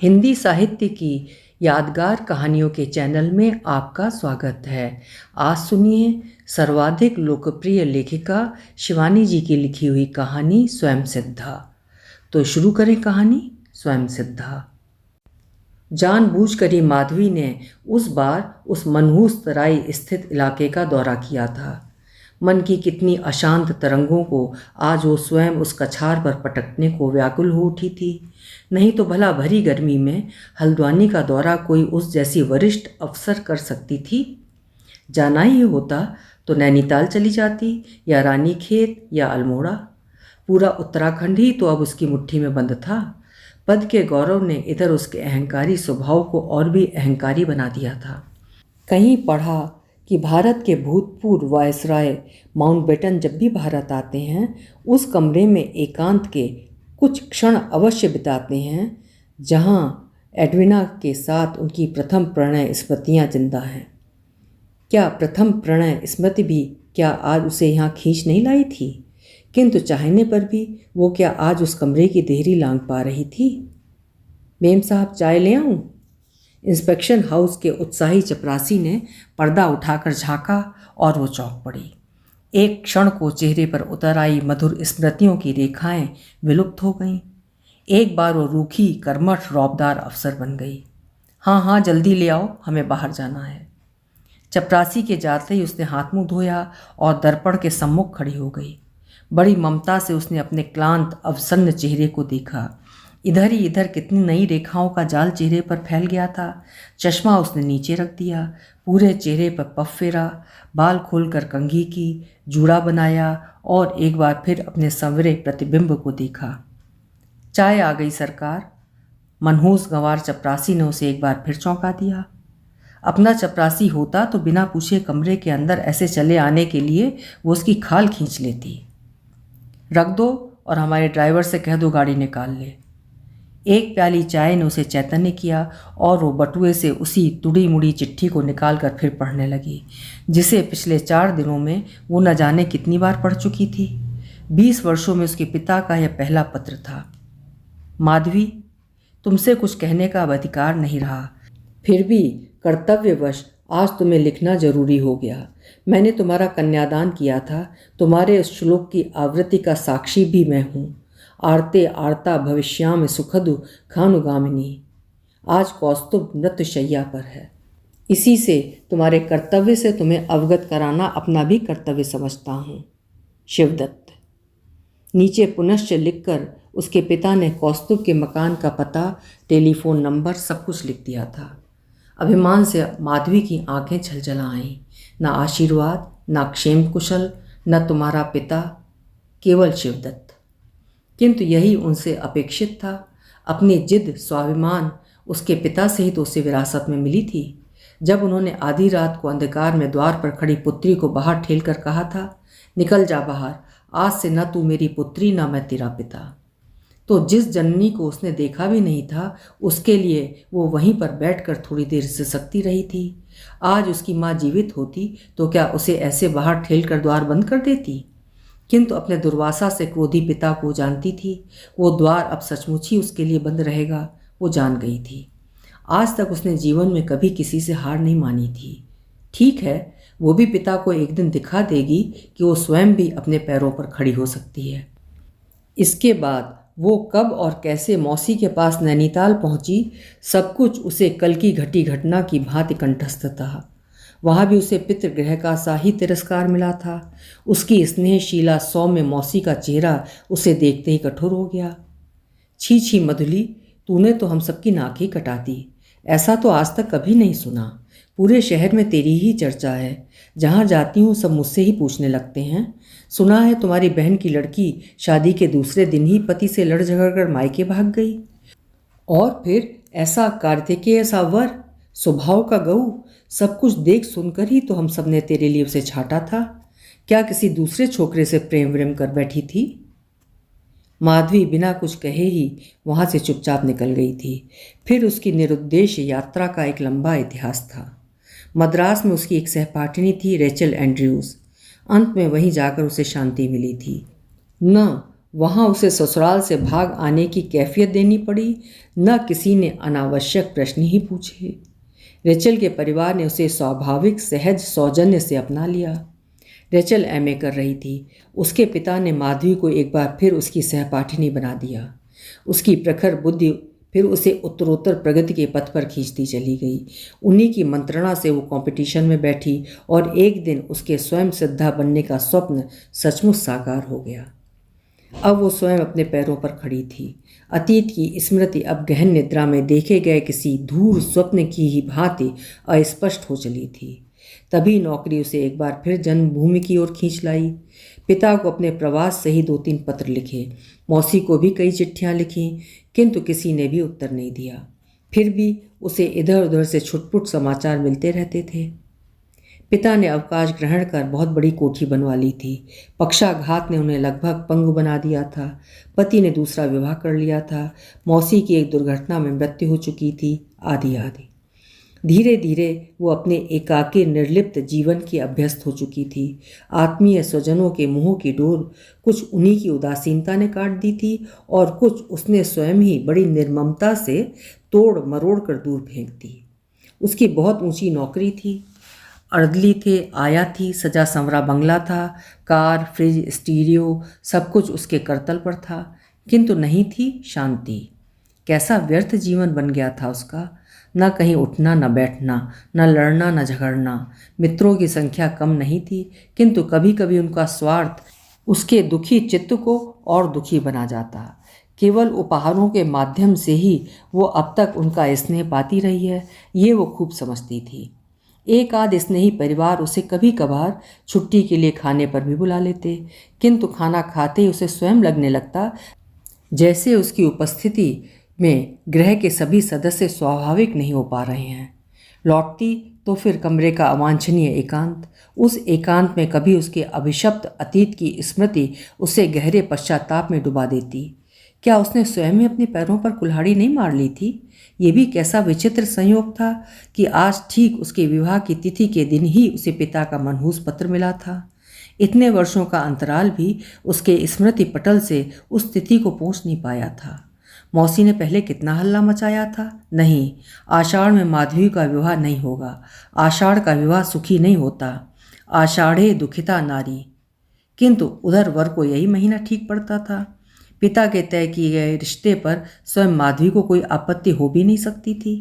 हिंदी साहित्य की यादगार कहानियों के चैनल में आपका स्वागत है। आज सुनिए सर्वाधिक लोकप्रिय लेखिका शिवानी जी की लिखी हुई कहानी स्वयं सिद्धा। तो शुरू करें कहानी स्वयं सिद्धा। जानबूझकर ही माधवी ने उस बार उस मनहूस तराई स्थित इलाके का दौरा किया था। मन की कितनी अशांत तरंगों को आज वो स्वयं उस कछार पर पटकने को व्याकुल हो उठी थी। नहीं तो भला भरी गर्मी में हल्द्वानी का दौरा कोई उस जैसी वरिष्ठ अफसर कर सकती थी। जाना ही होता तो नैनीताल चली जाती, या रानीखेत, या अल्मोड़ा। पूरा उत्तराखंड ही तो अब उसकी मुट्ठी में बंद था। पद के गौरव ने इधर उसके अहंकारी स्वभाव को और भी अहंकारी बना दिया था। कहीं पढ़ा कि भारत के भूतपूर्व वायसराय माउंटबेटन जब भी भारत आते हैं, उस कमरे में एकांत के कुछ क्षण अवश्य बिताते हैं जहां एडविना के साथ उनकी प्रथम प्रणय स्मृतियां जिंदा हैं। क्या प्रथम प्रणय स्मृति भी क्या आज उसे यहाँ खींच नहीं लाई थी? किंतु चाहने पर भी वो क्या आज उस कमरे की देहरी लांघ पा रही थी? मेम साहब, चाय ले आऊं? इंस्पेक्शन हाउस के उत्साही चपरासी ने पर्दा उठाकर झांका और वो चौंक पड़ी। एक क्षण को चेहरे पर उतर आई मधुर स्मृतियों की रेखाएं विलुप्त हो गईं। एक बार वो रूखी कर्मठ रौबदार अफसर बन गई। हाँ हाँ, जल्दी ले आओ, हमें बाहर जाना है। चपरासी के जाते ही उसने हाथ मुंह धोया और दर्पण के सम्मुख खड़ी हो गई। बड़ी ममता से उसने अपने क्लांत अवसन्न चेहरे को देखा। इधर ही इधर कितनी नई रेखाओं का जाल चेहरे पर फैल गया था। चश्मा उसने नीचे रख दिया, पूरे चेहरे पर पफ फेरा, बाल खोलकर कंघी की, जूड़ा बनाया और एक बार फिर अपने संवरे प्रतिबिंब को देखा। चाय आ गई सरकार। मनहूस गंवार चपरासी ने उसे एक बार फिर चौंका दिया। अपना चपरासी होता तो बिना पूछे कमरे के अंदर ऐसे चले आने के लिए वो उसकी खाल खींच लेती। रख दो और हमारे ड्राइवर से कह दो गाड़ी निकाल ले। एक प्याली चाय ने उसे चैतन्य किया और वो बटुए से उसी तुड़ी मुड़ी चिट्ठी को निकालकर फिर पढ़ने लगी, जिसे पिछले 4 दिनों में वो न जाने कितनी बार पढ़ चुकी थी। 20 वर्षों में उसके पिता का यह पहला पत्र था। माधवी, तुमसे कुछ कहने का अब अधिकार नहीं रहा, फिर भी कर्तव्यवश आज तुम्हें लिखना जरूरी हो गया। मैंने तुम्हारा कन्यादान किया था, तुम्हारे उस श्लोक की आवृत्ति का साक्षी भी मैं हूँ। आरते आरता भविष्याम सुखदु खानुगामिनी। आज कौस्तुभ मृत्युशैया पर है। इसी से तुम्हारे कर्तव्य से तुम्हें अवगत कराना अपना भी कर्तव्य समझता हूँ। शिवदत्त। नीचे पुनश्च लिखकर उसके पिता ने कौस्तुभ के मकान का पता, टेलीफोन नंबर सब कुछ लिख दिया था। अभिमान से माधवी की आंखें छलछला आईं। न आशीर्वाद, न क्षेम कुशल, न तुम्हारा पिता, केवल शिवदत्त। किंतु यही उनसे अपेक्षित था। अपनी जिद, स्वाभिमान उसके पिता से ही तो उसे विरासत में मिली थी। जब उन्होंने आधी रात को अंधकार में द्वार पर खड़ी पुत्री को बाहर ठेल कर कहा था, निकल जा बाहर, आज से न तू मेरी पुत्री न मैं तेरा पिता, तो जिस जननी को उसने देखा भी नहीं था, उसके लिए वो वहीं पर बैठकर थोड़ी देर सिसकती रही थी। आज उसकी माँ जीवित होती तो क्या उसे ऐसे बाहर ठेल कर द्वार बंद कर देती? किंतु अपने दुर्वासा से क्रोधी पिता को जानती थी, वो द्वार अब सचमुच ही उसके लिए बंद रहेगा। वो जान गई थी। आज तक उसने जीवन में कभी किसी से हार नहीं मानी थी। ठीक है, वो भी पिता को एक दिन दिखा देगी कि वो स्वयं भी अपने पैरों पर खड़ी हो सकती है। इसके बाद वो कब और कैसे मौसी के पास नैनीताल पहुंची, सब कुछ उसे कल की घटी घटना की भांति कंठस्थ था। वहाँ भी उसे पितृगृह का सा ही तिरस्कार मिला था। उसकी स्नेहशीला सौम्य मौसी का चेहरा उसे देखते ही कठोर हो गया। छी छी मधुली, तूने तो हम सबकी नाक ही कटा दी। ऐसा तो आज तक कभी नहीं सुना। पूरे शहर में तेरी ही चर्चा है। जहाँ जाती हूँ सब मुझसे ही पूछने लगते हैं। सुना है तुम्हारी बहन की लड़की शादी के दूसरे दिन ही पति से लड़ झगड़ कर मायके भाग गई, और फिर ऐसा कार्तिकेय सा वर, स्वभाव का गऊ। सब कुछ देख सुनकर ही तो हम सब ने तेरे लिए उसे छाटा था। क्या किसी दूसरे छोकरे से प्रेम व्रेम कर बैठी थी? माधवी बिना कुछ कहे ही वहाँ से चुपचाप निकल गई थी। फिर उसकी निरुद्देश्य यात्रा का एक लंबा इतिहास था। मद्रास में उसकी एक सहपाठिनी थी, रेचल एंड्रयूज़। अंत में वहीं जाकर उसे शांति मिली थी। न वहाँ उसे ससुराल से भाग आने की कैफियत देनी पड़ी, न किसी ने अनावश्यक प्रश्न ही पूछे। रेचल के परिवार ने उसे स्वाभाविक सहज सौजन्य से अपना लिया। रेचल एमए कर रही थी। उसके पिता ने माधवी को एक बार फिर उसकी सहपाठिनी बना दिया। उसकी प्रखर बुद्धि फिर उसे उत्तरोत्तर प्रगति के पथ पर खींचती चली गई। उन्हीं की मंत्रणा से वो कंपटीशन में बैठी और एक दिन उसके स्वयं सिद्धा बनने का स्वप्न सचमुच साकार हो गया। अब वो स्वयं अपने पैरों पर खड़ी थी। अतीत की स्मृति अब गहन निद्रा में देखे गए किसी धूर स्वप्न की ही भांति अस्पष्ट हो चली थी। तभी नौकरी उसे एक बार फिर जन्मभूमि की ओर खींच लाई। पिता को अपने प्रवास से ही 2-3 पत्र लिखे, मौसी को भी कई चिट्ठियां लिखीं, किंतु किसी ने भी उत्तर नहीं दिया। फिर भी उसे इधर उधर से छुटपुट समाचार मिलते रहते थे। पिता ने अवकाश ग्रहण कर बहुत बड़ी कोठी बनवा ली थी। पक्षाघात ने उन्हें लगभग पंगु बना दिया था। पति ने दूसरा विवाह कर लिया था। मौसी की एक दुर्घटना में मृत्यु हो चुकी थी, आदि आदि। धीरे धीरे वो अपने एकाकी निर्लिप्त जीवन की अभ्यस्त हो चुकी थी। आत्मीय स्वजनों के मुंहों की डोर कुछ उन्हीं की उदासीनता ने काट दी थी और कुछ उसने स्वयं ही बड़ी निर्ममता से तोड़ मरोड़ कर दूर फेंक दी। उसकी बहुत ऊंची नौकरी थी, अर्दली थे, आया थी, सजा संवरा बंगला था, कार, फ्रिज, स्टीरियो सब कुछ उसके करतल पर था, किंतु नहीं थी शांति। कैसा व्यर्थ जीवन बन गया था उसका। न कहीं उठना, न बैठना, न लड़ना, न झगड़ना। मित्रों की संख्या कम नहीं थी, किंतु कभी कभी उनका स्वार्थ उसके दुखी चित्त को और दुखी बना जाता। केवल उपहारों के माध्यम से ही वो अब तक उनका स्नेह पाती रही है, ये वो खूब समझती थी। एक आध स्नेही परिवार उसे कभी कभार छुट्टी के लिए खाने पर भी बुला लेते, किंतु खाना खाते ही उसे स्वयं लगने लगता जैसे उसकी उपस्थिति में गृह के सभी सदस्य स्वाभाविक नहीं हो पा रहे हैं। लौटती तो फिर कमरे का अवांछनीय एकांत। उस एकांत में कभी उसके अभिशप्त अतीत की स्मृति उसे गहरे पश्चाताप में डुबा देती। क्या उसने स्वयं ही अपने पैरों पर कुल्हाड़ी नहीं मार ली थी? ये भी कैसा विचित्र संयोग था कि आज ठीक उसके विवाह की तिथि के दिन ही उसे पिता का मनहूस पत्र मिला था। इतने वर्षों का अंतराल भी उसके स्मृति पटल से उस तिथि को पहुँच नहीं पाया था। मौसी ने पहले कितना हल्ला मचाया था, नहीं, आषाढ़ में माधवी का विवाह नहीं होगा, आषाढ़ का विवाह सुखी नहीं होता, आषाढ़े दुखिता नारी। किंतु उधर वर को यही महीना ठीक पड़ता था। पिता के तय किए गए रिश्ते पर स्वयं माधवी को कोई आपत्ति हो भी नहीं सकती थी।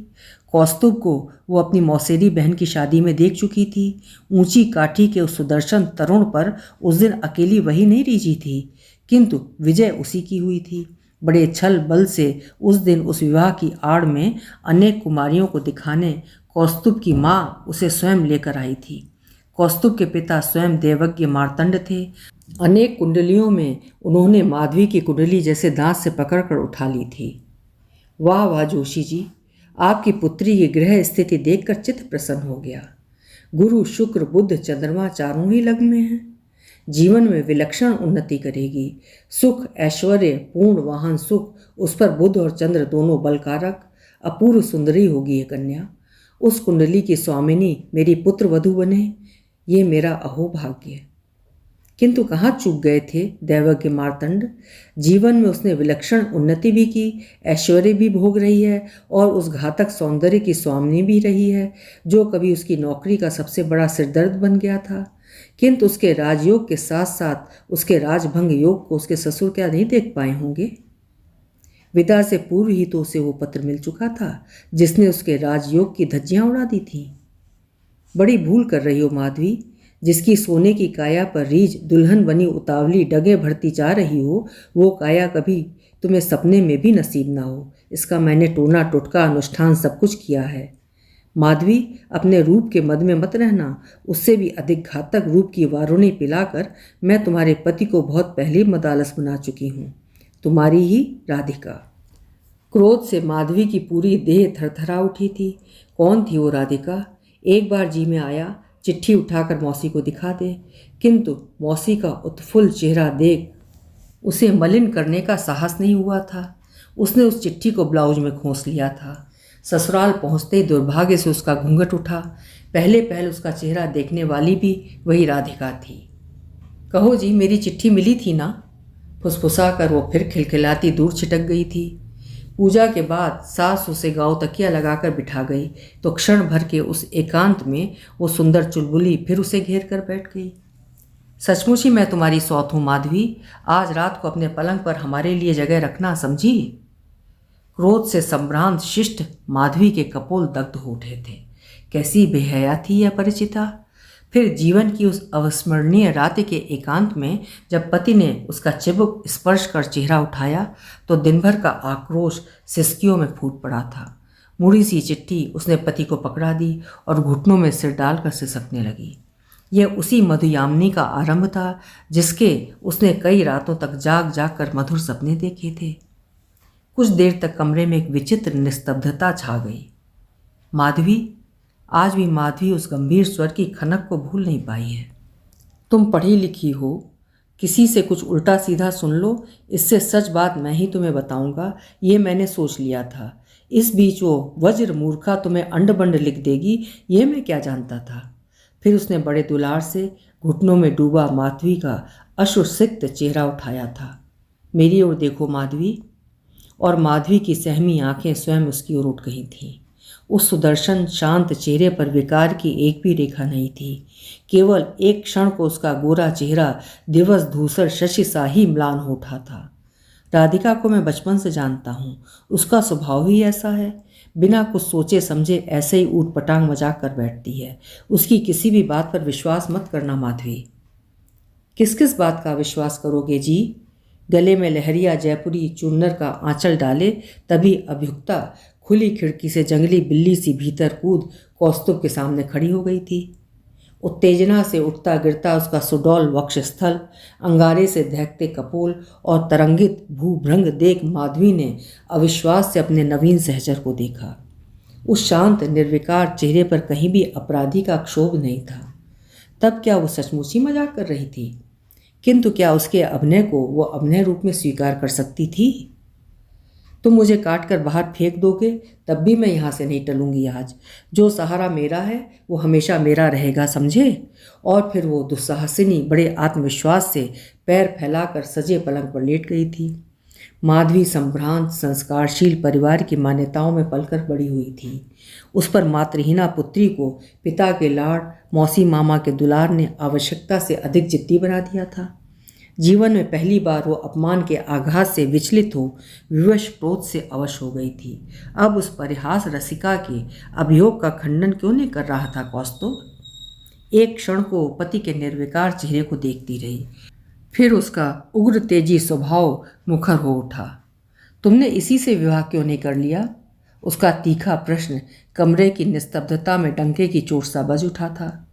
कौस्तुभ को वो अपनी मौसेरी बहन की शादी में देख चुकी थी। ऊंची काठी के उस सुदर्शन तरुण पर उस दिन अकेली वही नहीं रीझी थी, किंतु विजय उसी की हुई थी। बड़े छल बल से उस दिन उस विवाह की आड़ में अनेक कुमारियों को दिखाने कौस्तुभ की माँ उसे स्वयं लेकर आई थी। कौस्तुभ के पिता स्वयं देवज्ञ मार्तंड थे। अनेक कुंडलियों में उन्होंने माधवी की कुंडली जैसे दांत से पकड़कर उठा ली थी। वाह वाह जोशी जी, आपकी पुत्री की गृह स्थिति देखकर चित्त प्रसन्न हो गया। गुरु, शुक्र, बुध, चंद्रमा चारों ही लग्न में हैं। जीवन में विलक्षण उन्नति करेगी। सुख, ऐश्वर्य, पूर्ण वाहन सुख, उस पर बुध और चंद्र दोनों बलकारक। अपूर्व सुंदरी होगी ये कन्या। उस कुंडली की स्वामिनी मेरी पुत्र वधू बने, ये मेरा अहोभाग्य। किंतु कहाँ चूक गए थे दैवज्ञ मार्तंड। जीवन में उसने विलक्षण उन्नति भी की, ऐश्वर्य भी भोग रही है और उस घातक सौंदर्य की स्वामिनी भी रही है जो कभी उसकी नौकरी का सबसे बड़ा सिरदर्द बन गया था। किंतु उसके राजयोग के साथ साथ उसके राजभंग योग को उसके ससुर क्या नहीं देख पाए होंगे? विदा से पूर्व ही तो उसे वो पत्र मिल चुका था जिसने उसके राजयोग की धज्जियां उड़ा दी थी। बड़ी भूल कर रही हो माधवी, जिसकी सोने की काया पर रीझ दुल्हन बनी उतावली डगे भरती जा रही हो, वो काया कभी तुम्हें सपने में भी नसीब ना हो। इसका मैंने टोना टोटका अनुष्ठान सब कुछ किया है। माधवी, अपने रूप के मद में मत रहना। उससे भी अधिक घातक रूप की वारुणी पिलाकर मैं तुम्हारे पति को बहुत पहले मदालस बना चुकी हूँ। तुम्हारी ही राधिका। क्रोध से माधवी की पूरी देह थरथरा उठी थी। कौन थी वो राधिका? एक बार जी में आया चिट्ठी उठाकर मौसी को दिखा दे, किंतु मौसी का उत्फुल्ल चेहरा देख उसे मलिन करने का साहस नहीं हुआ था। उसने उस चिट्ठी को ब्लाउज में खोस लिया था। ससुराल पहुँचते ही दुर्भाग्य से उसका घूंघट उठा। पहले पहल उसका चेहरा देखने वाली भी वही राधिका थी। कहो जी, मेरी चिट्ठी मिली थी ना? फुसफुसाकर वो फिर खिलखिलाती दूर छिटक गई थी। पूजा के बाद सास उसे गाँव तकिया लगाकर बिठा गई तो क्षण भर के उस एकांत में वो सुंदर चुलबुली फिर उसे घेर कर बैठ गई। सचमुच ही मैं तुम्हारी सौत हूँ माधवी, आज रात को अपने पलंग पर हमारे लिए जगह रखना, समझी। क्रोध से संभ्रांत शिष्ट माधवी के कपोल दग्ध हो उठे थे। कैसी बेहया थी यह परिचिता। फिर जीवन की उस अविस्मरणीय रात के एकांत में जब पति ने उसका चिबुक स्पर्श कर चेहरा उठाया तो दिन भर का आक्रोश सिसकियों में फूट पड़ा था। मुड़ी सी चिट्ठी उसने पति को पकड़ा दी और घुटनों में सिर डालकर सिसकने लगी। यह उसी मधुयामिनी का आरंभ था जिसके उसने कई रातों तक जाग जाग कर मधुर सपने देखे थे। कुछ देर तक कमरे में एक विचित्र निस्तब्धता छा गई। माधवी, आज भी माधवी उस गंभीर स्वर की खनक को भूल नहीं पाई है। तुम पढ़ी लिखी हो, किसी से कुछ उल्टा सीधा सुन लो, इससे सच बात मैं ही तुम्हें बताऊंगा, ये मैंने सोच लिया था। इस बीच वो वज्र मूर्खा तुम्हें अंड बंड लिख देगी, ये मैं क्या जानता था। फिर उसने बड़े दुलार से घुटनों में डूबा माधवी का अश्रुसिक्त चेहरा उठाया था। मेरी ओर देखो माधवी। और माधवी की सहमी आंखें स्वयं उसकी ओर उठ गई थीं। उस सुदर्शन शांत चेहरे पर विकार की एक भी रेखा नहीं थी। केवल एक क्षण को उसका गोरा चेहरा दिवस धूसर शशि सा ही म्लान हो उठा था। राधिका को मैं बचपन से जानता हूँ, उसका स्वभाव ही ऐसा है। बिना कुछ सोचे समझे ऐसे ही ऊट पटांग मजाक कर बैठती है। उसकी किसी भी बात पर विश्वास मत करना माधवी। किस किस बात का विश्वास करोगे जी। गले में लहरिया जयपुरी चुन्नर का आंचल डाले तभी अभियुक्ता खुली खिड़की से जंगली बिल्ली सी भीतर कूद कौस्तुभ के सामने खड़ी हो गई थी। उत्तेजना से उठता गिरता उसका सुडौल वक्षस्थल, अंगारे से दहकते कपोल और तरंगित भूभ्रंग देख माधवी ने अविश्वास से अपने नवीन सहचर को देखा। उस शांत निर्विकार चेहरे पर कहीं भी अपराधी का क्षोभ नहीं था। तब क्या वो सचमुच ही मजाक कर रही थी? किंतु क्या उसके अभिनय को वो अभिनय रूप में स्वीकार कर सकती थी? तुम मुझे काट कर बाहर फेंक दोगे तब भी मैं यहाँ से नहीं टलूंगी। आज जो सहारा मेरा है वो हमेशा मेरा रहेगा, समझे। और फिर वो दुस्साहसिनी बड़े आत्मविश्वास से पैर फैलाकर सजे पलंग पर लेट गई थी। माधवी संभ्रांत संस्कारशील परिवार की मान्यताओं में पलकर बड़ी हुई थी। उस पर मातृहीना पुत्री को पिता के लाड़, मौसी मामा के दुलार ने आवश्यकता से अधिक जिद्दी बना दिया था। जीवन में पहली बार वो अपमान के आघात से विचलित हो विवश क्रोध से अवश हो गई थी। अब उस परिहास रसिका के अभियोग का खंडन क्यों नहीं कर रहा था कौस्तुभ। एक क्षण को पति के निर्विकार चेहरे को देखती रही, फिर उसका उग्र तेजी स्वभाव मुखर हो उठा। तुमने इसी से विवाह क्यों नहीं कर लिया? उसका तीखा प्रश्न कमरे की निस्तब्धता में डंके की चोट सा बज उठा था।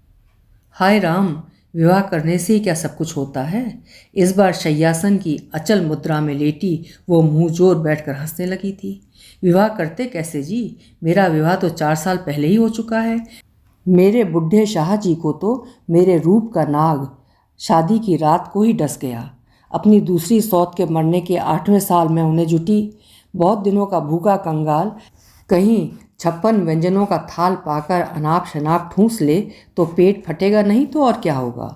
हाय राम, विवाह करने से ही क्या सब कुछ होता है? इस बार शय्यासन की अचल मुद्रा में लेटी वो मुंह जोर बैठकर हंसने लगी थी। विवाह करते कैसे जी? मेरा विवाह तो 4 साल पहले ही हो चुका है। मेरे बुढ़े शाह जी को तो मेरे रूप का नाग शादी की रात को ही डस गया। अपनी दूसरी सौत के मरने के 8वें साल में उन्हें जुटी। बहुत दिनों का भूखा कंगाल कहीं 56 व्यंजनों का थाल पाकर अनाप शनाप ठूंस ले तो पेट फटेगा नहीं तो और क्या होगा।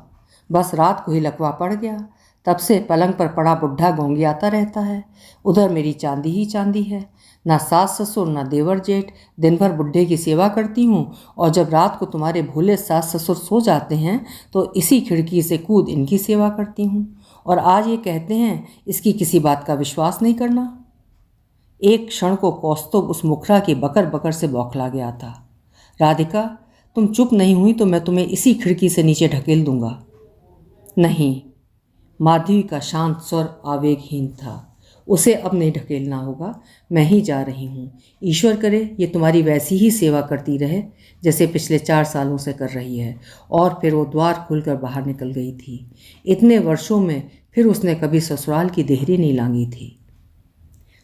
बस रात को ही लकवा पड़ गया। तब से पलंग पर पड़ा बुढ़ा गोंगियाता रहता है। उधर मेरी चांदी ही चांदी है। ना सास ससुर ना देवर जेठ। दिन भर बुढ़े की सेवा करती हूँ और जब रात को तुम्हारे भोले सास ससुर सो जाते हैं तो इसी खिड़की से कूद इनकी सेवा करती हूँ। और आज ये कहते हैं इसकी किसी बात का विश्वास नहीं करना। एक क्षण को कौस्तुभ उस मुखरा की बकर बकर से बौखला गया था। राधिका, तुम चुप नहीं हुई तो मैं तुम्हें इसी खिड़की से नीचे ढकेल दूंगा। नहीं, माधवी का शांत स्वर आवेगहीन था। उसे अब नहीं ढकेलना होगा, मैं ही जा रही हूँ। ईश्वर करे ये तुम्हारी वैसी ही सेवा करती रहे जैसे पिछले 4 सालों से कर रही है। और फिर वो द्वार खोलकर बाहर निकल गई थी। इतने वर्षों में फिर उसने कभी ससुराल की देहरी नहीं लांगी थी।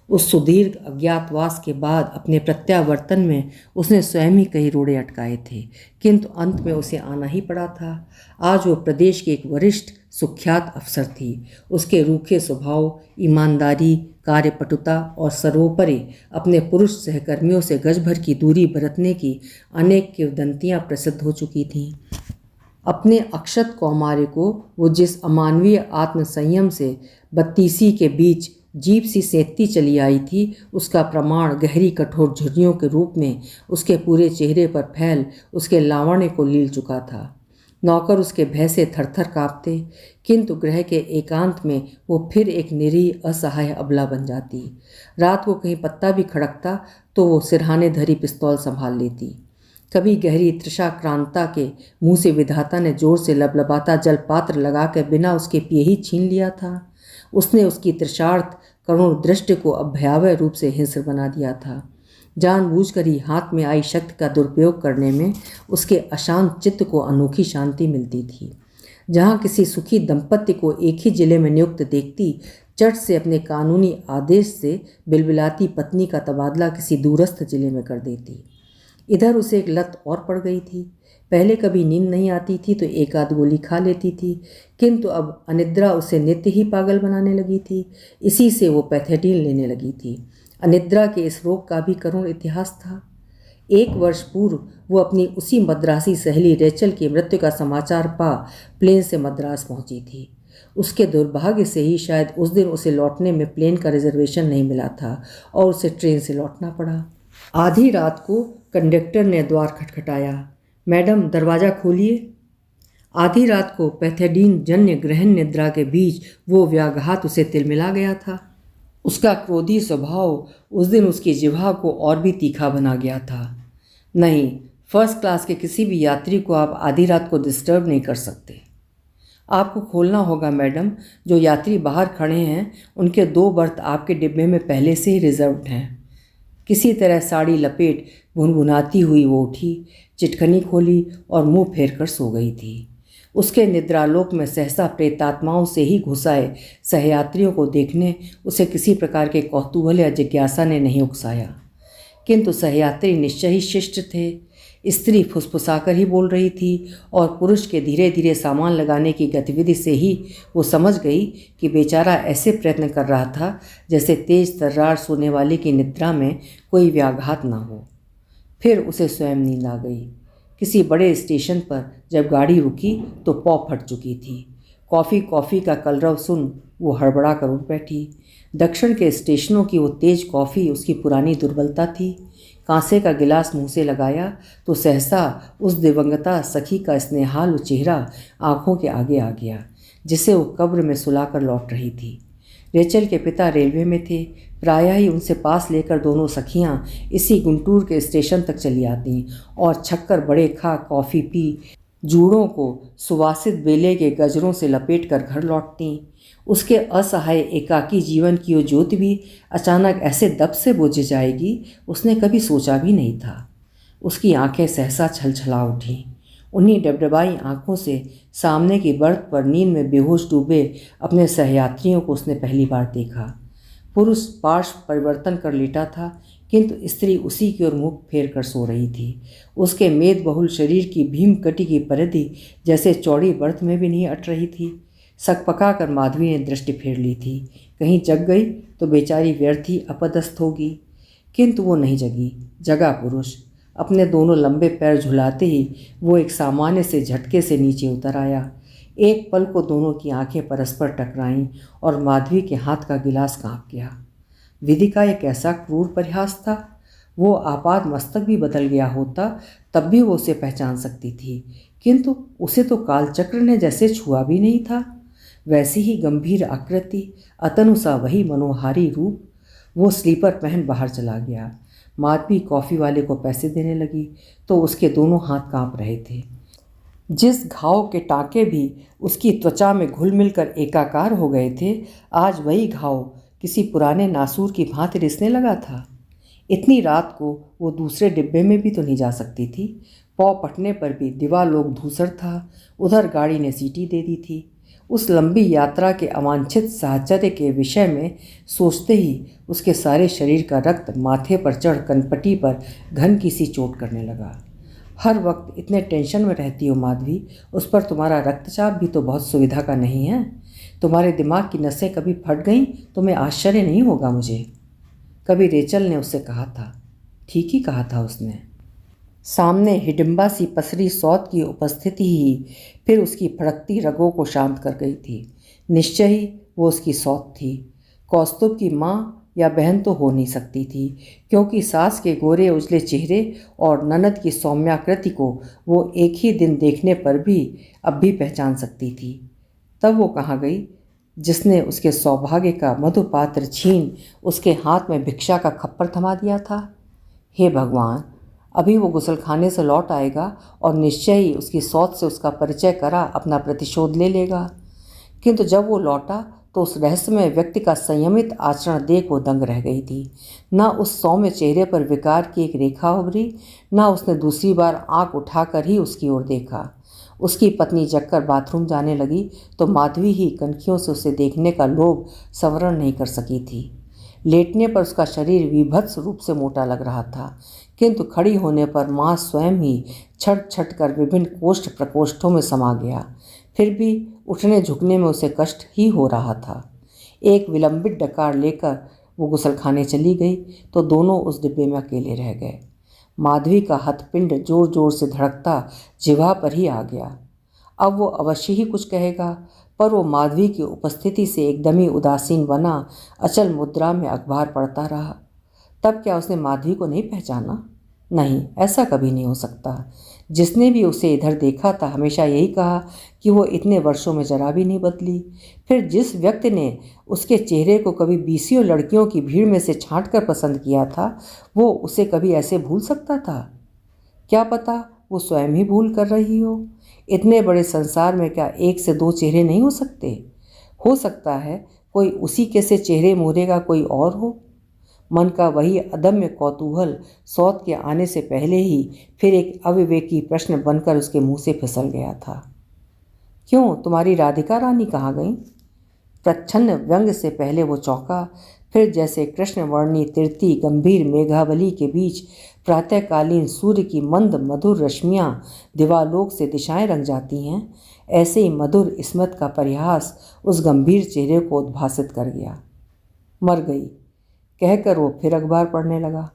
उस सुदीर्घ अज्ञातवास के बाद अपने प्रत्यावर्तन में उसने स्वयं ही कई रोड़े अटकाए थे, किंतु अंत में उसे आना ही पड़ा था। आज वो प्रदेश की एक वरिष्ठ सुख्यात अफसर थी। उसके रूखे स्वभाव, ईमानदारी, कार्यपटुता और सर्वोपरि अपने पुरुष सहकर्मियों से गज भर की दूरी बरतने की अनेक किंवदंतियाँ प्रसिद्ध हो चुकी थीं। अपने अक्षत कौमार्य को वो जिस अमानवीय आत्मसंयम से बत्तीसी के बीच जीप सी सेंकती चली आई थी, उसका प्रमाण गहरी कठोर झुर्रियों के रूप में उसके पूरे चेहरे पर फैल उसके लावण्य को लील चुका था। नौकर उसके भय से थरथर काँपते, किंतु गृह के एकांत में वो फिर एक निरीह असहाय अबला बन जाती। रात को कहीं पत्ता भी खड़कता तो वो सिरहाने धरी पिस्तौल संभाल लेती। कभी गहरी तृषाक्रांता के मुंह से विधाता ने जोर से लबलबाता जलपात्र लगाकर बिना उसके पिए ही छीन लिया था। उसने उसकी तृषार्त करुण दृष्टि को अब भयावह रूप से हिंस्र बना दिया था। जानबूझकर ही हाथ में आई शक्ति का दुरुपयोग करने में उसके अशांत चित्त को अनोखी शांति मिलती थी। जहाँ किसी सुखी दंपत्ति को एक ही जिले में नियुक्त देखती, चट से अपने कानूनी आदेश से बिलबिलाती पत्नी का तबादला किसी दूरस्थ जिले में कर देती। इधर उसे एक लत और पड़ गई थी। पहले कभी नींद नहीं आती थी तो एक आध गोली खा लेती थी, किंतु अब अनिद्रा उसे नित्य ही पागल बनाने लगी थी। इसी से वो पैथेडीन लेने लगी थी। अनिद्रा के इस रोग का भी करुण इतिहास था। 1 वर्ष पूर्व वो अपनी उसी मद्रासी सहेली रेचल की मृत्यु का समाचार पा प्लेन से मद्रास पहुंची थी। उसके दुर्भाग्य से ही शायद उस दिन उसे लौटने में प्लेन का रिजर्वेशन नहीं मिला था और उसे ट्रेन से लौटना पड़ा। आधी रात को कंडक्टर ने द्वार खटखटाया। मैडम, दरवाज़ा खोलिए। आधी रात को पैथेडीन जन्य गहन निद्रा के बीच वो व्याघात उसे तिलमिला गया था। उसका क्रोधी स्वभाव उस दिन उसकी जिह्वा को और भी तीखा बना गया था। नहीं, फर्स्ट क्लास के किसी भी यात्री को आप आधी रात को डिस्टर्ब नहीं कर सकते। आपको खोलना होगा मैडम। जो यात्री बाहर खड़े हैं उनके 2 बर्थ आपके डिब्बे में पहले से ही रिजर्व्ड हैं। किसी तरह साड़ी लपेट भुनभुनाती हुई वो उठी, चिटखनी खोली और मुंह फेर कर सो गई थी। उसके निद्रालोक में सहसा प्रेतात्माओं से ही घुसाए सहयात्रियों को देखने उसे किसी प्रकार के कौतूहल या जिज्ञासा ने नहीं उकसाया, किंतु सहयात्री निश्चय ही शिष्ट थे। स्त्री फुसफुसाकर ही बोल रही थी और पुरुष के धीरे धीरे सामान लगाने की गतिविधि से ही वो समझ गई कि बेचारा ऐसे प्रयत्न कर रहा था जैसे तेज तर्रार सोने वाले की निद्रा में कोई व्याघात ना हो। फिर उसे स्वयं नींद आ गई। किसी बड़े स्टेशन पर जब गाड़ी रुकी तो पौ फट चुकी थी। कॉफ़ी का कलरव सुन वो हड़बड़ा कर उठ बैठी। दक्षिण के स्टेशनों की वो तेज कॉफ़ी उसकी पुरानी दुर्बलता थी। कांसे का गिलास मुंह से लगाया तो सहसा उस दिवंगता सखी का स्नेहालु चेहरा आंखों के आगे आ गया, जिसे वो कब्र में सुलाकर लौट रही थी। रेचल के पिता रेलवे में थे। प्रायः ही उनसे पास लेकर दोनों सखियां इसी गुंटूर के स्टेशन तक चली आती और छक्कर बड़े खा कॉफ़ी पी जूड़ों को सुवासित बेले के गजरों से लपेट कर घर लौटती। उसके असहाय एकाकी जीवन की वो ज्योति भी अचानक ऐसे दब से बुझ जाएगी उसने कभी सोचा भी नहीं था। उसकी आंखें सहसा छलछला उठीं। उन्हीं डबडबाई आंखों से सामने की बर्थ पर नींद में बेहोश डूबे अपने सहयात्रियों को उसने पहली बार देखा। पुरुष पार्श्व परिवर्तन कर लेटा था, किंतु स्त्री उसी की ओर मुख फेर कर सो रही थी। उसके मेद बहुल शरीर की भीम कटी की परिधि जैसे चौड़ी बर्थ में भी नहीं अट रही थी। सकपका कर माधवी ने दृष्टि फेर ली थी। कहीं जग गई तो बेचारी व्यर्थ ही अपदस्थ होगी, किंतु वो नहीं जगी। जगा पुरुष। अपने दोनों लंबे पैर झुलाते ही वो एक सामान्य से झटके से नीचे उतर आया। एक पल को दोनों की आंखें परस्पर टकराईं और माधवी के हाथ का गिलास कांप गया। विधि का एक ऐसा क्रूर परिहास था। वो आपात मस्तक भी बदल गया होता तब भी वो उसे पहचान सकती थी, किंतु उसे तो कालचक्र ने जैसे छुआ भी नहीं था। वैसी ही गंभीर आकृति, अतनुसा वही मनोहारी रूप। वो स्लीपर पहन बाहर चला गया। माधवी कॉफ़ी वाले को पैसे देने लगी तो उसके दोनों हाथ कांप रहे थे। जिस घाव के टाँके भी उसकी त्वचा में घुल मिलकर एकाकार हो गए थे, आज वही घाव किसी पुराने नासूर की भांति रिसने लगा था। इतनी रात को वो दूसरे डिब्बे में भी तो नहीं जा सकती थी। पौ पटने पर भी दिवालोक धूसर था। उधर गाड़ी ने सीटी दे दी थी। उस लंबी यात्रा के अवांछित साहचर्य के विषय में सोचते ही उसके सारे शरीर का रक्त माथे पर चढ़ कनपटी पर घन की सी चोट करने लगा। हर वक्त इतने टेंशन में रहती हो माधवी, उस पर तुम्हारा रक्तचाप भी तो बहुत सुविधा का नहीं है। तुम्हारे दिमाग की नसें कभी फट गईं तो मैं आश्चर्य नहीं होगा मुझे। कभी रेचल ने उससे कहा था। ठीक ही कहा था उसने। सामने हिडिंबा सी पसरी सौत की उपस्थिति ही फिर उसकी फड़कती रगों को शांत कर गई थी। निश्चय ही वो उसकी सौत थी। कौस्तुभ की माँ या बहन तो हो नहीं सकती थी, क्योंकि सास के गोरे उजले चेहरे और ननद की सौम्याकृति को वो एक ही दिन देखने पर भी अब भी पहचान सकती थी। तब वो कहाँ गई जिसने उसके सौभाग्य का मधुपात्र छीन उसके हाथ में भिक्षा का खप्पर थमा दिया था? हे भगवान, अभी वो गुसलखाने से लौट आएगा और निश्चय ही उसकी सौत से उसका परिचय करा अपना प्रतिशोध ले लेगा। किंतु जब वो लौटा तो उस रहस्यमय व्यक्ति का संयमित आचरण देख वो दंग रह गई थी। न उस सौम्य चेहरे पर विकार की एक रेखा उभरी, न उसने दूसरी बार आंख उठाकर ही उसकी ओर देखा। उसकी पत्नी जगकर बाथरूम जाने लगी तो माधवी ही कनखियों से उसे देखने का लोभ संवरण नहीं कर सकी थी। लेटने पर उसका शरीर विभत्स रूप से मोटा लग रहा था, किंतु खड़ी होने पर माँ स्वयं ही छट छट कर विभिन्न कोष्ठ प्रकोष्ठों में समा गया। फिर भी उठने झुकने में उसे कष्ट ही हो रहा था। एक विलंबित डकार लेकर वो गुसलखाने चली गई तो दोनों उस डिब्बे में अकेले रह गए। माधवी का हथपिंड जोर जोर से धड़कता जिह्वा पर ही आ गया। अब वो अवश्य ही कुछ कहेगा, पर वो माधवी की उपस्थिति से एकदम ही उदासीन बना अचल मुद्रा में अखबार पढ़ता रहा। तब क्या उसने माधवी को नहीं पहचाना? नहीं, ऐसा कभी नहीं हो सकता। जिसने भी उसे इधर देखा था हमेशा यही कहा कि वो इतने वर्षों में जरा भी नहीं बदली। फिर जिस व्यक्ति ने उसके चेहरे को कभी बीसियों लड़कियों की भीड़ में से छांट कर पसंद किया था, वो उसे कभी ऐसे भूल सकता था? क्या पता वो स्वयं ही भूल कर रही हो। इतने बड़े संसार में क्या एक से दो चेहरे नहीं हो सकते? हो सकता है कोई उसी के से चेहरे मोहरे का कोई और हो। मन का वही अदम्य कौतूहल सौत के आने से पहले ही फिर एक अविवेकी प्रश्न बनकर उसके मुंह से फिसल गया था। क्यों, तुम्हारी राधिका रानी कहाँ गई? प्रच्छन्न व्यंग से पहले वो चौंका, फिर जैसे कृष्णवर्णी तृतीय गंभीर मेघावली के बीच प्रातःकालीन सूर्य की मंद मधुर रश्मियाँ दिवालोक से दिशाएं रंग जाती हैं, ऐसे ही मधुर स्मृत का परिहास उस गंभीर चेहरे को उद्भासित कर गया। मर गई कहकर वो फिर अखबार पढ़ने लगा।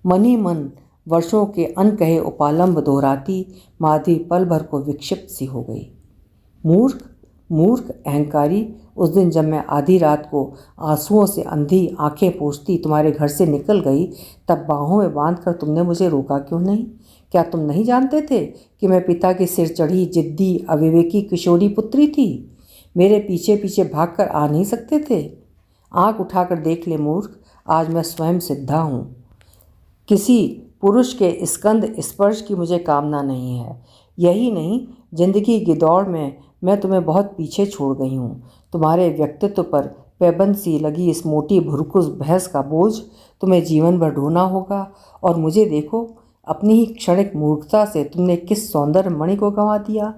मन ही मन वर्षों के अनकहे उपालंब दोहराती माधवी पल भर को विक्षिप्त सी हो गई। मूर्ख मूर्ख अहंकारी, उस दिन जब मैं आधी रात को आंसुओं से अंधी आंखें पोंछती तुम्हारे घर से निकल गई, तब बाहों में बांधकर तुमने मुझे रोका क्यों नहीं? क्या तुम नहीं जानते थे कि मैं पिता के सिर चढ़ी जिद्दी अविवेकी किशोरी पुत्री थी? मेरे पीछे पीछे भागकर आ नहीं सकते थे? आंख उठाकर देख ले मूर्ख, आज मैं स्वयं सिद्धा हूँ। किसी पुरुष के स्कंद स्पर्श की मुझे कामना नहीं है। यही नहीं, जिंदगी की दौड़ में मैं तुम्हें बहुत पीछे छोड़ गई हूँ। तुम्हारे व्यक्तित्व पर पैबंद सी लगी इस मोटी भुरकुस भैंस का बोझ तुम्हें जीवन भर ढोना होगा। और मुझे देखो, अपनी ही क्षणिक मूर्खता से तुमने किस सौंदर्य मणि को गंवा दिया।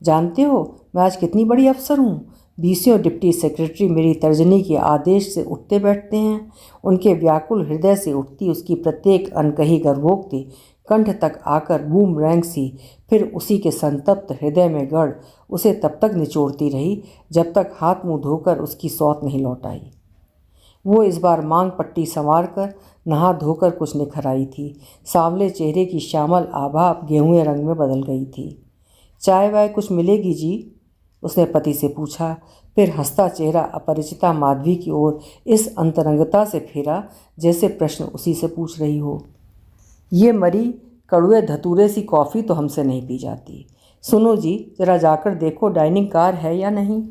जानते हो मैं आज कितनी बड़ी अफसर हूँ? 20 डिप्टी सेक्रेटरी मेरी तर्जनी के आदेश से उठते बैठते हैं। उनके व्याकुल हृदय से उठती उसकी प्रत्येक अनकही गर्भोक्ति कंठ तक आकर बूम रैंक सी फिर उसी के संतप्त हृदय में गढ़ उसे तब तक निचोड़ती रही जब तक हाथ मुंह धोकर उसकी सौत नहीं लौट आई। वो इस बार मांग पट्टी संवार कर नहा धोकर कुछ निखर आई थी। सांवले चेहरे की श्यामल आभा अब गेहूं रंग में बदल गई थी। चाय वाय कुछ मिलेगी जी? उसने पति से पूछा। फिर हंसता चेहरा अपरिचिता माधवी की ओर इस अंतरंगता से फेरा जैसे प्रश्न उसी से पूछ रही हो। ये मरी कड़ुए धतूरे सी कॉफ़ी तो हमसे नहीं पी जाती। सुनो जी, ज़रा जाकर देखो डाइनिंग कार है या नहीं।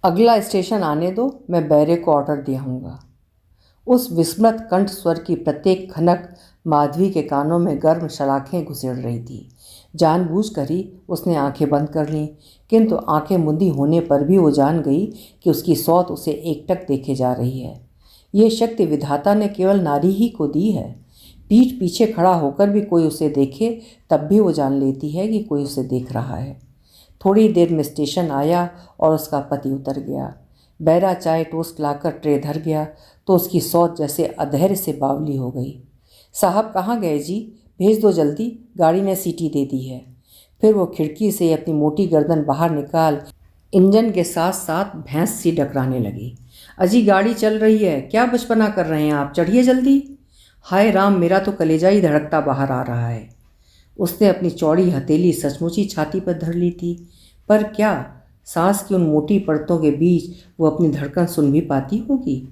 अगला स्टेशन आने दो, मैं बैरे को ऑर्डर दिया हूँगा। उस विस्मृत कंठ स्वर की प्रत्येक खनक माधवी के कानों में गर्म शलाखें घुसेड़ रही थी। जानबूझकर ही उसने आंखें बंद कर लीं, किंतु आंखें मुंदी होने पर भी वो जान गई कि उसकी सौत उसे एकटक देखे जा रही है। ये शक्ति विधाता ने केवल नारी ही को दी है। पीठ पीछे खड़ा होकर भी कोई उसे देखे तब भी वो जान लेती है कि कोई उसे देख रहा है। थोड़ी देर में स्टेशन आया और उसका पति उतर गया। बैरा चाय टोस्ट लाकर ट्रे धर गया तो उसकी सौत जैसे अधैर्य से बावली हो गई। साहब कहाँ गए जी? भेज दो जल्दी, गाड़ी ने सीटी दे दी है। फिर वो खिड़की से अपनी मोटी गर्दन बाहर निकाल इंजन के साथ साथ भैंस सी डकराने लगी। अजी गाड़ी चल रही है, क्या बचपना कर रहे हैं आप? चढ़िए जल्दी। हाय राम, मेरा तो कलेजा ही धड़कता बाहर आ रहा है। उसने अपनी चौड़ी हथेली सचमुच ही छाती पर धर ली थी, पर क्या सांस की उन मोटी परतों के बीच वो अपनी धड़कन सुन भी पाती होगी?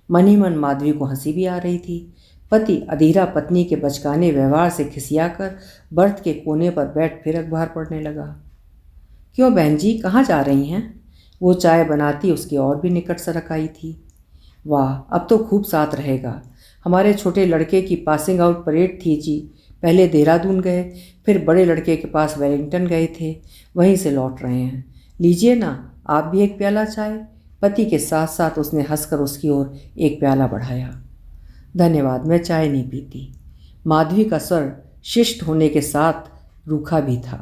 मन ही मन माधवी को हंसी भी आ रही थी। पति अधीरा पत्नी के बचकाने व्यवहार से खिसियाकर बर्थ के कोने पर बैठ फिर अखबार पढ़ने लगा। क्यों बहन जी, कहाँ जा रही हैं? वो चाय बनाती उसकी और भी निकट सरक आई थी। वाह, अब तो खूब साथ रहेगा। हमारे छोटे लड़के की पासिंग आउट परेड थी जी। पहले देहरादून गए, फिर बड़े लड़के के पास वेलिंगटन गए थे, वहीं से लौट रहे हैं। लीजिए ना, आप भी एक प्याला चाय। पति के साथ साथ उसने हंसकर उसकी ओर एक प्याला बढ़ाया। धन्यवाद, मैं चाय नहीं पीती। माधवी का स्वर शिष्ट होने के साथ रूखा भी था।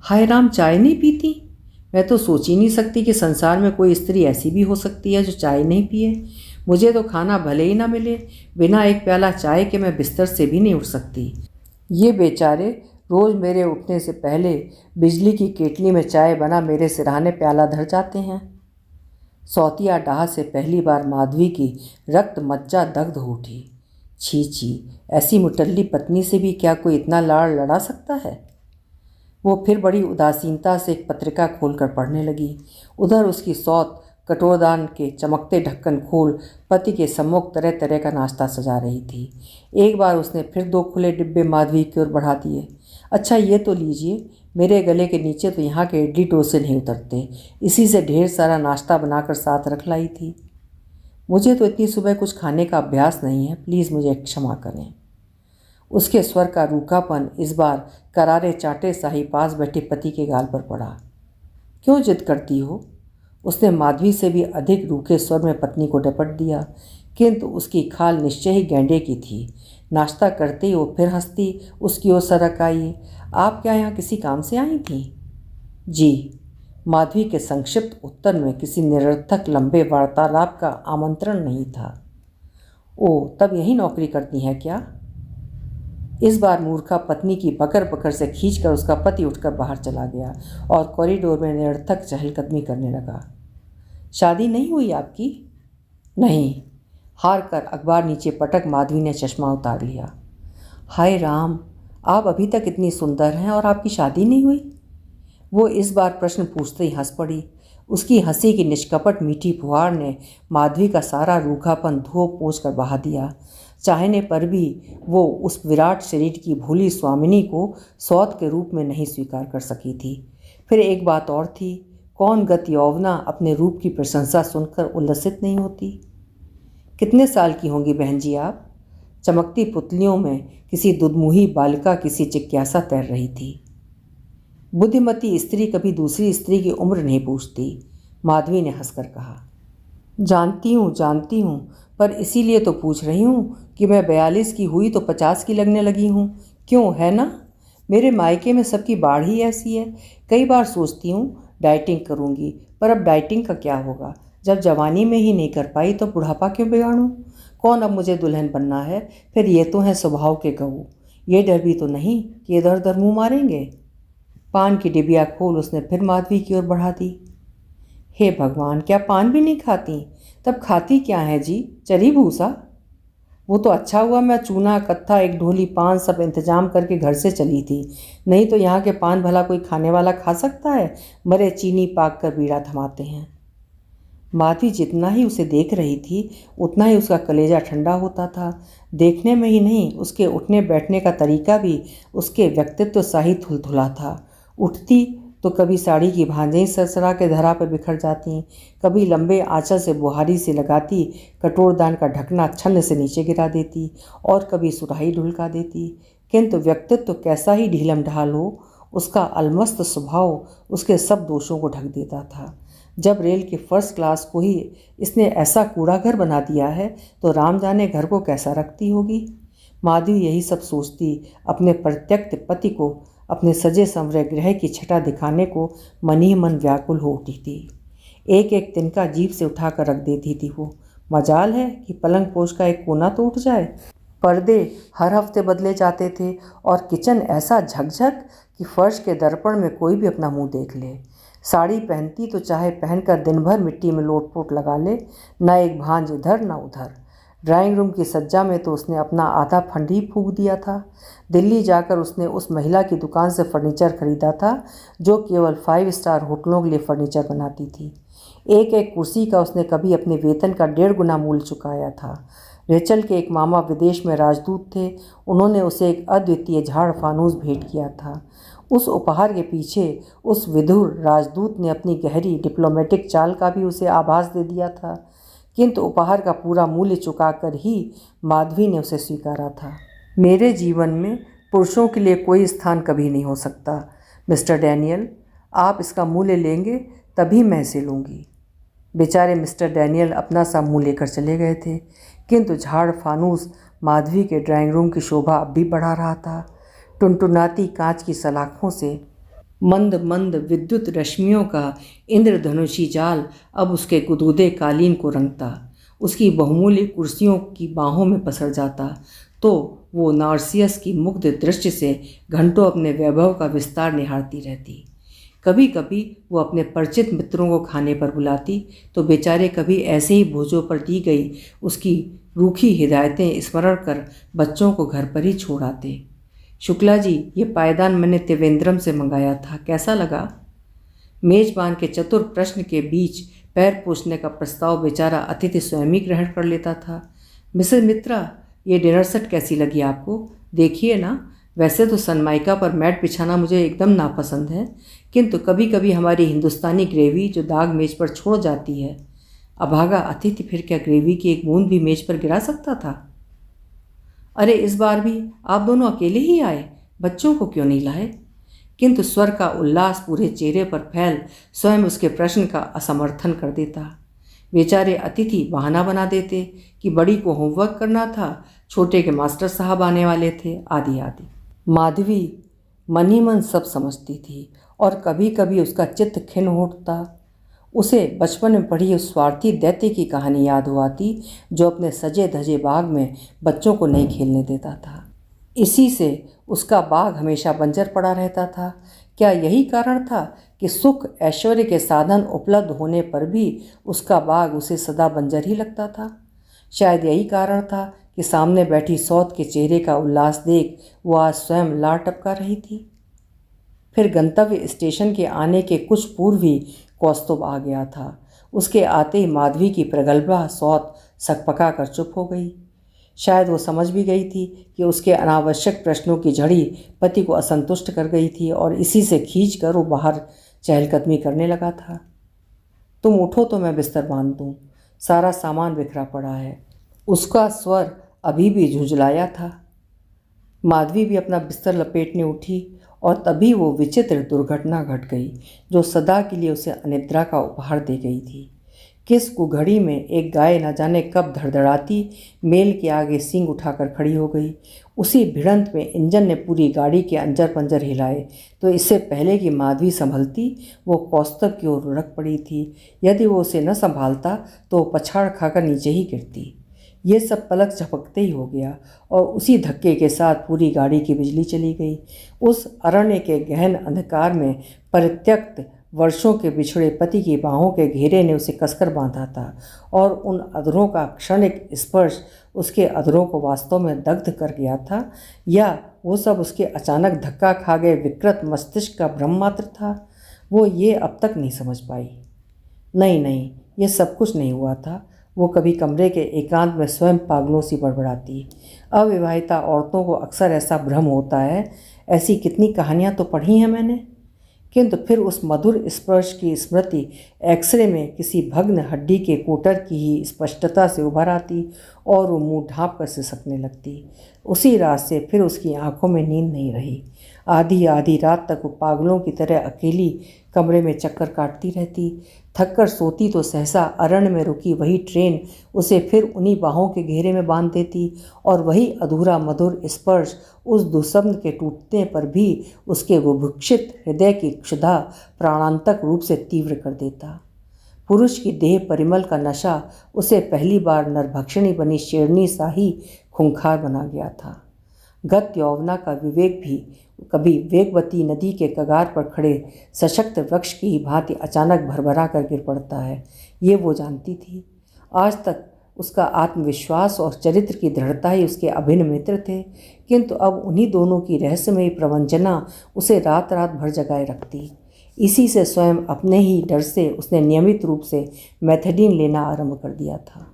हाय राम, चाय नहीं पीती? मैं तो सोच ही नहीं सकती कि संसार में कोई स्त्री ऐसी भी हो सकती है जो चाय नहीं पिए। मुझे तो खाना भले ही ना मिले, बिना एक प्याला चाय के मैं बिस्तर से भी नहीं उठ सकती। ये बेचारे रोज़ मेरे उठने से पहले बिजली की केतली में चाय बना मेरे सिरहाने प्याला धर जाते हैं। सौतिया डाह से पहली बार माधवी की रक्त मज्जा दग्ध हो उठी। छी छी, ऐसी मुटल्ली पत्नी से भी क्या कोई इतना लाड़ लड़ा सकता है? वो फिर बड़ी उदासीनता से एक पत्रिका खोलकर पढ़ने लगी। उधर उसकी सौत कटोरदान के चमकते ढक्कन खोल पति के सम्मुख तरह तरह का नाश्ता सजा रही थी। एक बार उसने फिर 2 खुले डिब्बे माधवी की ओर बढ़ा दिए। अच्छा, ये तो लीजिए, मेरे गले के नीचे तो यहाँ के इडली डोसे नहीं उतरते, इसी से ढेर सारा नाश्ता बनाकर साथ रख लाई थी। मुझे तो इतनी सुबह कुछ खाने का अभ्यास नहीं है, प्लीज़ मुझे क्षमा करें। उसके स्वर का रूखापन इस बार करारे चाटे शाही पास बैठे पति के गाल पर पड़ा। क्यों जिद करती हो? उसने माधवी से भी अधिक रूखे स्वर में पत्नी को डपट दिया, किंतु उसकी खाल निश्चय ही गैंडे की थी। नाश्ता करते ही वो फिर हंसती उसकी ओर सरक आई। आप क्या यहाँ किसी काम से आई थी? जी। माधवी के संक्षिप्त उत्तर में किसी निरर्थक लंबे वार्तालाप का आमंत्रण नहीं था। ओ, तब यही नौकरी करती हैं क्या? इस बार मूर्खा पत्नी की पकड़ पकड़ से खींचकर उसका पति उठकर बाहर चला गया और कॉरिडोर में निरर्थक चहलकदमी करने लगा। शादी नहीं हुई आपकी? नहीं। हार कर अखबार नीचे पटक माधवी ने चश्मा उतार लिया। हाय राम, आप अभी तक इतनी सुंदर हैं और आपकी शादी नहीं हुई? वो इस बार प्रश्न पूछते ही हंस पड़ी। उसकी हंसी की निष्कपट मीठी फुहार ने माधवी का सारा रूखापन धो पोंछ कर बहा दिया। चाहने पर भी वो उस विराट शरीर की भोली स्वामिनी को सौत के रूप में नहीं स्वीकार कर सकी थी। फिर एक बात और थी, कौन गत यौवना अपने रूप की प्रशंसा सुनकर उल्लसित नहीं होती? कितने साल की होंगी बहन जी आप? चमकती पुतलियों में किसी दुधमुही बालिका किसी जिज्ञासा तैर रही थी। बुद्धिमती स्त्री कभी दूसरी स्त्री की उम्र नहीं पूछती, माधवी ने हंसकर कहा। जानती हूँ, पर इसीलिए तो पूछ रही हूँ कि मैं 42 की हुई तो 50 की लगने लगी हूँ। क्यों, है ना? मेरे मायके में सबकी बाढ़ ही ऐसी है। कई बार सोचती हूँ डाइटिंग करूँगी, पर अब डाइटिंग का क्या होगा? जब जवानी में ही नहीं कर पाई तो बुढ़ापा क्यों बिगाड़ूँ? कौन अब मुझे दुल्हन बनना है? फिर ये तो हैं स्वभाव के गऊ। ये डर भी तो नहीं कि इधर उधर मुँह मारेंगे। पान की डिबिया खोल उसने फिर माधवी की ओर बढ़ा दी। हे भगवान, क्या पान भी नहीं खाती? तब खाती क्या है जी? चरी भूसा? वो तो अच्छा हुआ मैं चूना, कत्था, एक ढोली पान सब इंतजाम करके घर से चली थी, नहीं तो यहाँ के पान भला कोई खाने वाला खा सकता है? मरे चीनी पाक कर बीड़ा थमाते हैं। माधवी जितना ही उसे देख रही थी उतना ही उसका कलेजा ठंडा होता था। देखने में ही नहीं, उसके उठने बैठने का तरीका भी उसके व्यक्तित्व सा ही थुलथुला था। उठती तो कभी साड़ी की भांजें सरसरा के धरा पर बिखर जाती, कभी लंबे आंचल से बुहारी से लगाती कटोरदान का ढकना छन्न से नीचे गिरा देती और कभी सुराही ढुलका देती। किंतु व्यक्तित्व कैसा ही ढीलम ढाल हो, उसका अलमस्त स्वभाव उसके सब दोषों को ढक देता था। जब रेल के फर्स्ट क्लास को ही इसने ऐसा कूड़ा घर बना दिया है तो राम जाने घर को कैसा रखती होगी। माधवी यही सब सोचती अपने परित्यक्त पति को अपने सजे संवरे गृह की छटा दिखाने को मन ही मन व्याकुल हो उठी थी। एक एक तिनका जीभ से उठाकर रख देती थी वो। मजाल है कि पलंग पोश का एक कोना तो उठ जाए। पर्दे हर हफ्ते बदले जाते थे और किचन ऐसा झकझक कि फर्श के दर्पण में कोई भी अपना मुंह देख ले। साड़ी पहनती तो चाहे पहनकर दिन भर मिट्टी में लोटपोट लगा ले, न एक भांज इधर न उधर। ड्राइंग रूम की सज्जा में तो उसने अपना आधा फंड ही फूंक दिया था। दिल्ली जाकर उसने उस महिला की दुकान से फर्नीचर खरीदा था जो केवल 5 स्टार होटलों के लिए फर्नीचर बनाती थी। एक एक कुर्सी का उसने कभी अपने वेतन का 1.5 गुना मूल्य चुकाया था। रेचल के एक मामा विदेश में राजदूत थे। उन्होंने उसे एक अद्वितीय झाड़ फानूस भेंट किया था। उस उपहार के पीछे उस विधुर राजदूत ने अपनी गहरी डिप्लोमेटिक चाल का भी उसे आभास दे दिया था, किंतु उपहार का पूरा मूल्य चुकाकर ही माधवी ने उसे स्वीकारा था। मेरे जीवन में पुरुषों के लिए कोई स्थान कभी नहीं हो सकता मिस्टर डैनियल। आप इसका मूल्य लेंगे तभी मैं इसे लूँगी। बेचारे मिस्टर डैनियल अपना सा मुँह लेकर चले गए थे, किंतु झाड़ फानूस माधवी के ड्राइंग रूम की शोभा अब भी बढ़ा रहा था। टुनटुनाती कांच की सलाखों से मंद मंद विद्युत रश्मियों का इंद्रधनुषी जाल अब उसके गुदगुदे कालीन को रंगता, उसकी बहुमूल्य कुर्सियों की बाहों में पसर जाता, तो वो नार्सियस की मुग्ध दृष्टि से घंटों अपने वैभव का विस्तार निहारती रहती। कभी कभी वो अपने परिचित मित्रों को खाने पर बुलाती तो बेचारे कभी ऐसे ही भोजों पर दी गई उसकी रूखी हिदायतें स्मरण कर बच्चों को घर पर ही छोड़ आते। शुक्ला जी, ये पायदान मैंने त्रिवेंद्रम से मंगाया था, कैसा लगा? मेजबान के चतुर प्रश्न के बीच पैर पोछने का प्रस्ताव बेचारा अतिथि स्वयं ही ग्रहण कर लेता था। मिसेस मित्रा, ये डिनर सेट कैसी लगी आपको? देखिए ना, वैसे तो सनमाइका पर मैट बिछाना मुझे एकदम नापसंद है, किंतु कभी कभी हमारी हिंदुस्तानी ग्रेवी जो दाग मेज पर छोड़ जाती है। अभागा अतिथि फिर क्या ग्रेवी की एक बूंद भी मेज पर गिरा सकता था? अरे इस बार भी आप दोनों अकेले ही आए, बच्चों को क्यों नहीं लाए? किंतु स्वर का उल्लास पूरे चेहरे पर फैल स्वयं उसके प्रश्न का असमर्थन कर देता। बेचारे अतिथि बहाना बना देते कि बड़ी को होमवर्क करना था, छोटे के मास्टर साहब आने वाले थे, आदि आदि। माधवी मन ही मन सब समझती थी और कभी कभी उसका चित्त खिन्न उठता। उसे बचपन में पढ़ी उस स्वार्थी दैत्य की कहानी याद हो आती जो अपने सजे धजे बाग में बच्चों को नहीं खेलने देता था। इसी से उसका बाग हमेशा बंजर पड़ा रहता था। क्या यही कारण था कि सुख ऐश्वर्य के साधन उपलब्ध होने पर भी उसका बाग उसे सदा बंजर ही लगता था? शायद यही कारण था कि सामने बैठी सौत के चेहरे का उल्लास देख वो आज स्वयं लार टपका रही थी। फिर गंतव्य स्टेशन के आने के कुछ पूर्व ही कौस्तुभ आ गया था। उसके आते ही माधवी की प्रगल्भा सौत सकपका कर चुप हो गई। शायद वो समझ भी गई थी कि उसके अनावश्यक प्रश्नों की झड़ी पति को असंतुष्ट कर गई थी और इसी से खींच कर वो बाहर चहलकदमी करने लगा था। तुम उठो तो मैं बिस्तर बांध दूँ, सारा सामान बिखरा पड़ा है। उसका स्वर अभी भी झुंझलाया था। माधवी भी अपना बिस्तर लपेटने उठी और तभी वो विचित्र दुर्घटना घट गई जो सदा के लिए उसे अनिद्रा का उपहार दे गई थी। किस कुघड़ी में एक गाय न जाने कब धड़धड़ाती मेल के आगे सींग उठाकर खड़ी हो गई। उसी भिड़ंत में इंजन ने पूरी गाड़ी के अंजर पंजर हिलाए तो इससे पहले कि माधवी संभलती वो कौस्तुभ की ओर लुढ़क पड़ी थी। यदि वो उसे न संभालता तो वो पछाड़ खाकर नीचे ही गिरती। ये सब पलक झपकते ही हो गया और उसी धक्के के साथ पूरी गाड़ी की बिजली चली गई। उस अरण्य के गहन अंधकार में परित्यक्त वर्षों के बिछड़े पति की बाहों के घेरे ने उसे कसकर बांधा था और उन अधरों का क्षणिक स्पर्श उसके अधरों को वास्तव में दग्ध कर गया था, या वो सब उसके अचानक धक्का खा गए विकृत मस्तिष्क का भ्रम मात्र था। वो ये अब तक नहीं समझ पाई। नहीं, ये सब कुछ नहीं हुआ था। वो कभी कमरे के एकांत में स्वयं पागलों सी बड़बड़ाती। अविवाहिता औरतों को अक्सर ऐसा भ्रम होता है, ऐसी कितनी कहानियाँ तो पढ़ी हैं मैंने। किंतु फिर उस मधुर स्पर्श की स्मृति एक्सरे में किसी भग्न हड्डी के कोटर की ही स्पष्टता से उभर आती और वो मुंह ढाँप कर सिसकने लगती। उसी रात से फिर उसकी आंखों में नींद नहीं रही। आधी आधी रात तक वो पागलों की तरह अकेली कमरे में चक्कर काटती रहती। थककर सोती तो सहसा अरण्य में रुकी वही ट्रेन उसे फिर उन्हीं बाहों के घेरे में बांध देती और वही अधूरा मधुर स्पर्श उस दुस्वप्न के टूटने पर भी उसके बुभुक्षित हृदय की क्षुधा प्राणांतक रूप से तीव्र कर देता। पुरुष की देह परिमल का नशा उसे पहली बार नरभक्षिणी बनी शेरनी सा ही खूंखार बना गया था। गत यौवना का विवेक भी कभी वेगवती नदी के कगार पर खड़े सशक्त वृक्ष की ही भांति अचानक भरभरा कर गिर पड़ता है, ये वो जानती थी। आज तक उसका आत्मविश्वास और चरित्र की दृढ़ता ही उसके अभिन्न मित्र थे, किंतु अब उन्हीं दोनों की रहस्यमयी प्रवंचना उसे रात रात भर जगाए रखती। इसी से स्वयं अपने ही डर से उसने नियमित रूप से मैथेडीन लेना आरंभ कर दिया था।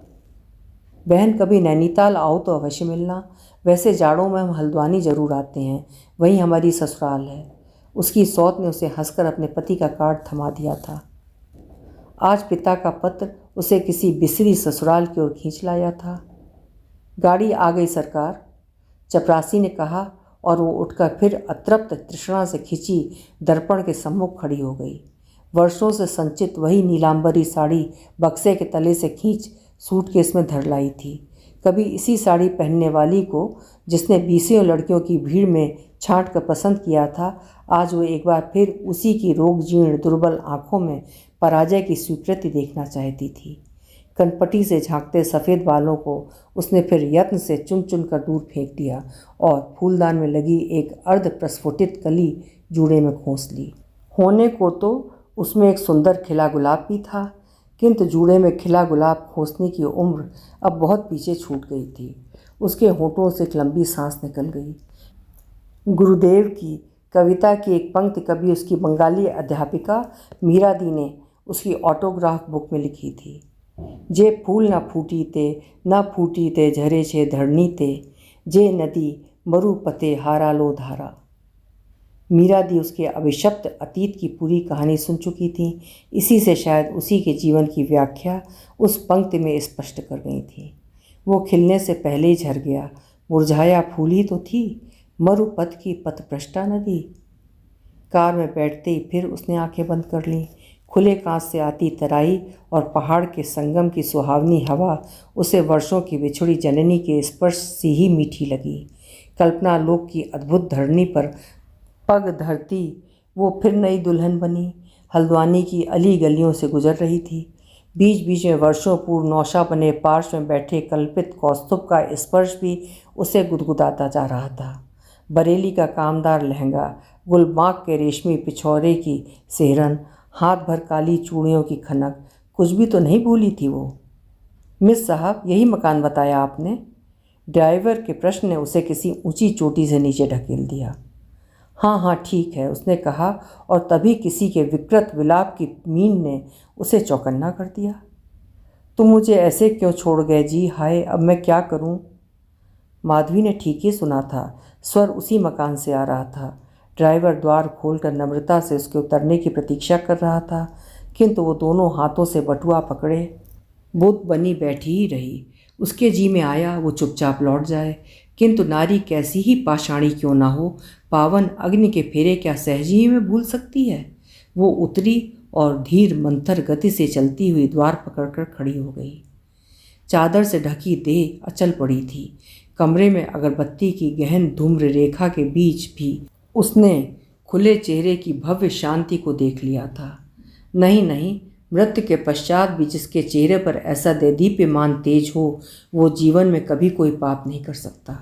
बहन, कभी नैनीताल आओ तो अवश्य मिलना। वैसे जाड़ों में हम हल्द्वानी जरूर आते हैं, वहीं हमारी ससुराल है। उसकी सौत ने उसे हंसकर अपने पति का कार्ड थमा दिया था। आज पिता का पत्र उसे किसी बिसरी ससुराल की ओर खींच लाया था। गाड़ी आ गई सरकार, चपरासी ने कहा, और वो उठकर फिर अतृप्त तृष्णा से खिंची दर्पण के सम्मुख खड़ी हो गई। वर्षों से संचित वही नीलांबरी साड़ी बक्से के तले से खींच सूटकेस में धर लाई थी। कभी इसी साड़ी पहनने वाली को जिसने बीसियों लड़कियों की भीड़ में छांट कर पसंद किया था, आज वो एक बार फिर उसी की रोग जीर्ण दुर्बल आंखों में पराजय की स्वीकृति देखना चाहती थी। कनपटी से झांकते सफ़ेद बालों को उसने फिर यत्न से चुन चुन कर दूर फेंक दिया और फूलदान में लगी एक अर्ध प्रस्फुटित कली जूड़े में खोस ली। होने को तो उसमें एक सुंदर खिला गुलाब भी था, किंतु जूड़े में खिला गुलाब खोसने की उम्र अब बहुत पीछे छूट गई थी। उसके होठों से एक लंबी सांस निकल गई। गुरुदेव की कविता की एक पंक्ति कभी उसकी बंगाली अध्यापिका मीरा दी ने उसकी ऑटोग्राफ बुक में लिखी थी। जे फूल न फूटी ते झरे छे धरनी ते, जे नदी मरु पते हारा लो धारा। मीरा दी उसके अभिशप्त अतीत की पूरी कहानी सुन चुकी थी, इसी से शायद उसी के जीवन की व्याख्या उस पंक्ति में स्पष्ट कर गई थी। वो खिलने से पहले ही झर गया, मुरझाया फूल ही तो थी, मरुपथ की पथभ्रष्टा नदी। कार में बैठते ही फिर उसने आंखें बंद कर लीं। खुले कांच से आती तराई और पहाड़ के संगम की सुहावनी हवा उसे वर्षों की बिछुड़ी जननी के स्पर्श से ही मीठी लगी। कल्पना लोक की अद्भुत धरनी पर पग धरती वो फिर नई दुल्हन बनी। हल्द्वानी की अली गलियों से गुजर रही थी। बीच बीच में वर्षों पूर्व नौशा बने पार्श्व में बैठे कल्पित कौस्तुभ का स्पर्श भी उसे गुदगुदाता जा रहा था। बरेली का कामदार लहंगा, गुलमाग के रेशमी पिछौरे की सेहरन, हाथ भर काली चूड़ियों की खनक, कुछ भी तो नहीं भूली थी वो। मिस साहब, यही मकान बताया आपने? ड्राइवर के प्रश्न ने उसे किसी ऊंची चोटी से नीचे ढकेल दिया। हाँ हाँ ठीक है, उसने कहा, और तभी किसी के विकृत विलाप की मीन ने उसे चौकन्ना कर दिया। तुम मुझे ऐसे क्यों छोड़ गए जी? हाय, अब मैं क्या करूं? माधवी ने ठीक ही सुना था। स्वर उसी मकान से आ रहा था। ड्राइवर द्वार खोलकर नम्रता से उसके उतरने की प्रतीक्षा कर रहा था, किंतु वो दोनों हाथों से बटुआ पकड़े बुद्ध बनी बैठी ही रही। उसके जी में आया वो चुपचाप लौट जाए, किंतु नारी कैसी ही पाषाणी क्यों ना हो, पावन अग्नि के फेरे क्या सहज ही में भूल सकती है। वो उतरी और धीर मंथर गति से चलती हुई द्वार पकड़कर खड़ी हो गई। चादर से ढकी देह अचल पड़ी थी। कमरे में अगरबत्ती की गहन धूम्र रेखा के बीच भी उसने खुले चेहरे की भव्य शांति को देख लिया था। नहीं नहीं, मृत्यु के पश्चात भी जिसके चेहरे पर ऐसा देदीप्यमान तेज हो, वो जीवन में कभी कोई पाप नहीं कर सकता।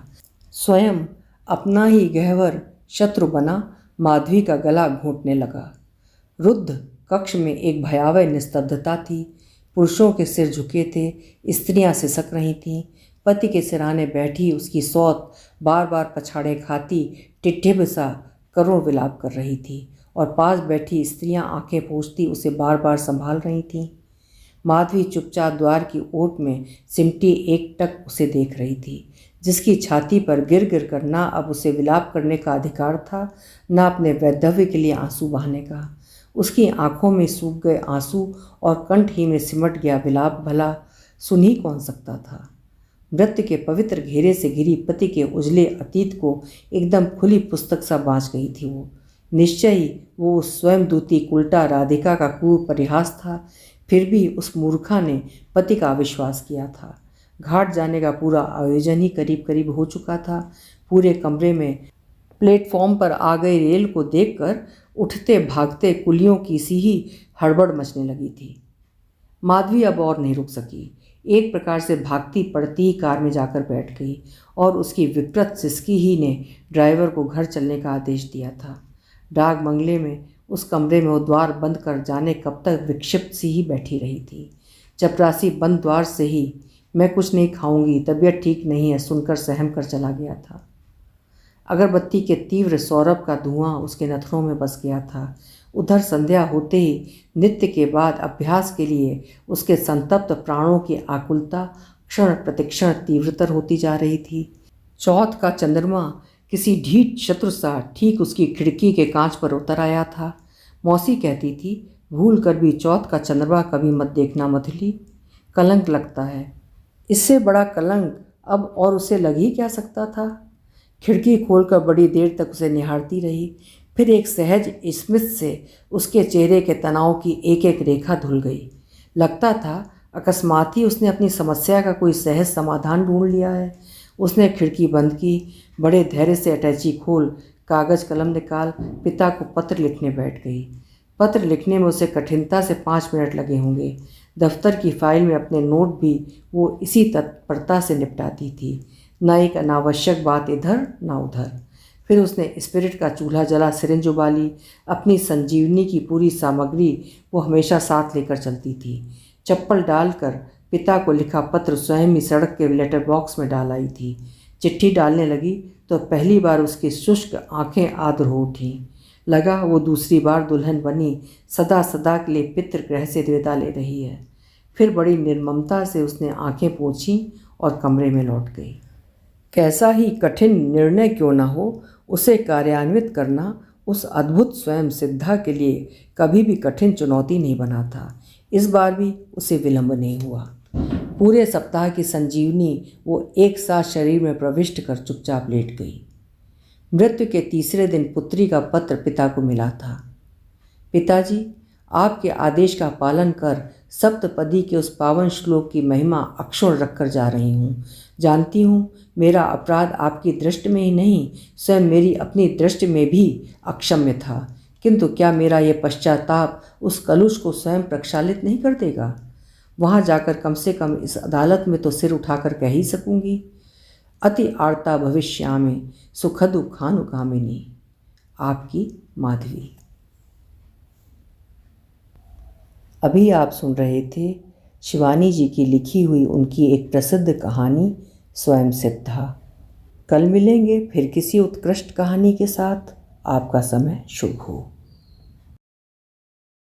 स्वयं अपना ही गहवर शत्रु बना माधवी का गला घोंटने लगा। रुद्ध कक्ष में एक भयावह निस्तब्धता थी। पुरुषों के सिर झुके थे, स्त्रियां सिसक रही थीं। पति के सिरहाने बैठी उसकी सौत बार बार पछाड़े खाती टिड्ढिब सा करुण विलाप कर रही थी, और पास बैठी स्त्रियां आंखें पोंछती उसे बार बार संभाल रही थीं। माधवी चुपचाप द्वार की ओट में सिमटी एकटक उसे देख रही थी, जिसकी छाती पर गिर गिर कर ना अब उसे विलाप करने का अधिकार था, ना अपने वैधव्य के लिए आंसू बहाने का। उसकी आंखों में सूख गए आंसू और कंठ ही में सिमट गया विलाप भला सुन ही कौन सकता था। मृत्यु के पवित्र घेरे से घिरी पति के उजले अतीत को एकदम खुली पुस्तक सा बाँच गई थी वो। निश्चय ही वो उस स्वयं दूती उल्टा राधिका का क्रूर परिहास था। फिर भी उस मूर्खा ने पति का अविश्वास किया था। घाट जाने का पूरा आयोजन ही करीब करीब हो चुका था। पूरे कमरे में प्लेटफॉर्म पर आ गई रेल को देखकर उठते भागते कुलियों की सी ही हड़बड़ मचने लगी थी। माधवी अब और नहीं रुक सकी। एक प्रकार से भागती पड़ती ही कार में जाकर बैठ गई, और उसकी विकृत सिसकी ही ने ड्राइवर को घर चलने का आदेश दिया था। डाक बंगले में उस कमरे में वो द्वार बंद कर जाने कब तक विक्षिप्त सी ही बैठी रही थी। चपरासी बंद द्वार से ही मैं कुछ नहीं खाऊंगी, तबीयत ठीक नहीं है, सुनकर सहम कर चला गया था। अगरबत्ती के तीव्र सौरभ का धुआं उसके नथनों में बस गया था। उधर संध्या होते ही नित्य के बाद अभ्यास के लिए उसके संतप्त प्राणों की आकुलता क्षण प्रतिक्षण तीव्रतर होती जा रही थी। चौथ का चंद्रमा किसी ढीठ शत्रु सा ठीक उसकी खिड़की के कांच पर उतर आया था। मौसी कहती थी, भूल कर भी चौथ का चंद्रमा कभी मत देखना मधुली, कलंक लगता है। इससे बड़ा कलंक अब और उसे लग ही क्या सकता था। खिड़की खोलकर बड़ी देर तक उसे निहारती रही। फिर एक सहज स्मित से उसके चेहरे के तनाव की एक एक रेखा धुल गई। लगता था अकस्मात ही उसने अपनी समस्या का कोई सहज समाधान ढूंढ लिया है। उसने खिड़की बंद की, बड़े धैर्य से अटैची खोल कागज़ कलम निकाल पिता को पत्र लिखने बैठ गई। पत्र लिखने में उसे कठिनता से 5 मिनट लगे होंगे। दफ्तर की फाइल में अपने नोट भी वो इसी तत्परता से निपटाती थी, न एक अनावश्यक बात इधर न उधर। फिर उसने स्पिरिट का चूल्हा जला सिरिंज उबाली। अपनी संजीवनी की पूरी सामग्री वो हमेशा साथ लेकर चलती थी। चप्पल डालकर पिता को लिखा पत्र स्वयं ही सड़क के लेटर बॉक्स में डाल आई थी। चिट्ठी डालने लगी तो पहली बार उसकी शुष्क आंखें आर्द्र हो उठीं। लगा वो दूसरी बार दुल्हन बनी सदा सदा के लिए पितृगृह से विदा ले रही है। फिर बड़ी निर्ममता से उसने आंखें पोंछीं और कमरे में लौट गई। कैसा ही कठिन निर्णय क्यों न हो, उसे कार्यान्वित करना उस अद्भुत स्वयं सिद्धा के लिए कभी भी कठिन चुनौती नहीं बना था। इस बार भी उसे विलंब नहीं हुआ। पूरे सप्ताह की संजीवनी वो एक साथ शरीर में प्रविष्ट कर चुपचाप लेट गई। मृत्यु के तीसरे दिन पुत्री का पत्र पिता को मिला था। पिताजी, आपके आदेश का पालन कर सप्तपदी के उस पावन श्लोक की महिमा अक्षुण्ण रखकर जा रही हूँ। जानती हूँ मेरा अपराध आपकी दृष्टि में ही नहीं, स्वयं मेरी अपनी दृष्टि में भी अक्षम्य था, किंतु क्या मेरा ये पश्चाताप उस कलुष को स्वयं प्रक्षालित नहीं कर देगा? वहाँ जाकर कम से कम इस अदालत में तो सिर उठाकर कह ही सकूँगी, अति आर्ता भविष्यामि सुखदु खानुकामिनी। आपकी माधवी। अभी आप सुन रहे थे शिवानी जी की लिखी हुई उनकी एक प्रसिद्ध कहानी स्वयं सिद्धा। कल मिलेंगे फिर किसी उत्कृष्ट कहानी के साथ। आपका समय शुभ हो।